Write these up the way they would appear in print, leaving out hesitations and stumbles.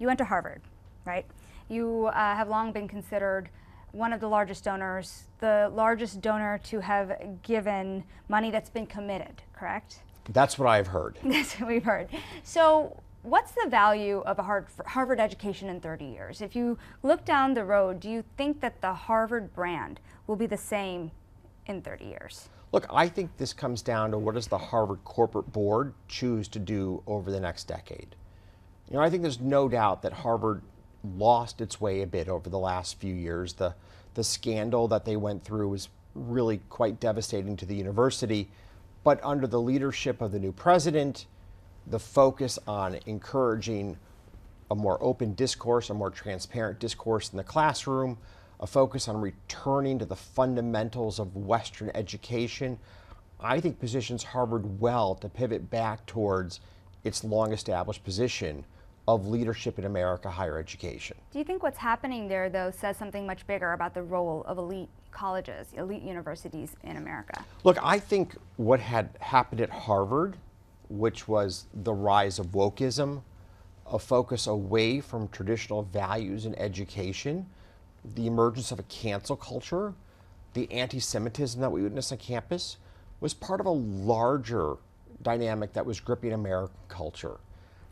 You went to Harvard, right? You have long been considered one of the largest donors, the largest donor to have given money that's been committed, correct? That's what I've heard. That's what we've heard. So what's the value of a Harvard education in 30 years? If you look down the road, do you think that the Harvard brand will be the same in 30 years? Look, I think this comes down to what does the Harvard corporate board choose to do over the next decade. You know, I think there's no doubt that Harvard lost its way a bit over the last few years. The scandal that they went through was really quite devastating to the university. But under the leadership of the new president, the focus on encouraging a more open discourse, a more transparent discourse in the classroom, a focus on returning to the fundamentals of Western education, I think positions Harvard well to pivot back towards its long-established position of leadership in America higher education. Do you think what's happening there, though, says something much bigger about the role of elite colleges, elite universities in America? Look, I think what had happened at Harvard, which was the rise of wokeism, a focus away from traditional values in education, the emergence of a cancel culture, the anti-Semitism that we witnessed on campus, was part of a larger dynamic that was gripping American culture.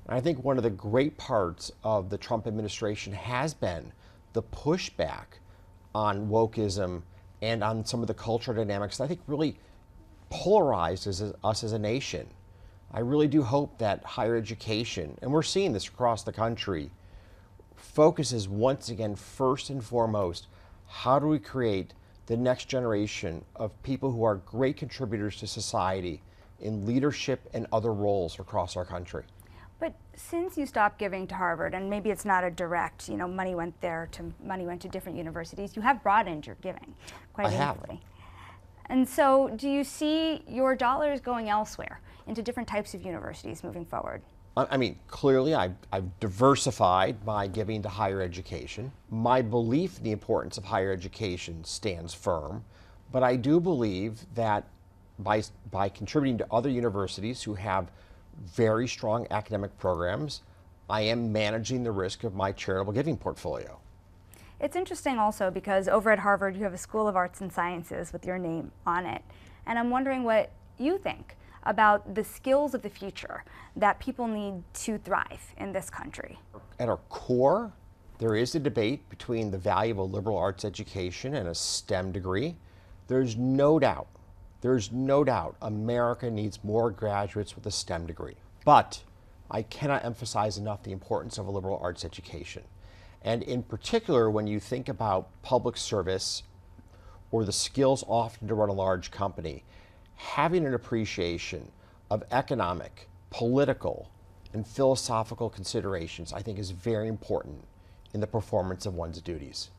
And I think one of the great parts of the Trump administration has been the pushback on wokeism and on some of the cultural dynamics that I think really polarized us as a nation. I really do hope that higher education, and we're seeing this across the country, focuses once again first and foremost, how do we create the next generation of people who are great contributors to society in leadership and other roles across our country. But since you stopped giving to Harvard, and maybe it's not a direct, money went there to money went to different universities, you have broadened your giving quite meaningfully. And so do you see your dollars going elsewhere into different types of universities moving forward? I mean, clearly I've diversified my giving to higher education. My belief in the importance of higher education stands firm, but I do believe that by contributing to other universities who have very strong academic programs, I am managing the risk of my charitable giving portfolio. It's interesting also because over at Harvard you have a School of Arts and Sciences with your name on it. And I'm wondering what you think about the skills of the future that people need to thrive in this country. At our core, there is a debate between the value of a liberal arts education and a STEM degree. There's no doubt America needs more graduates with a STEM degree. But I cannot emphasize enough the importance of a liberal arts education. And in particular, when you think about public service or the skills often to run a large company, having an appreciation of economic, political, and philosophical considerations, I think, is very important in the performance of one's duties.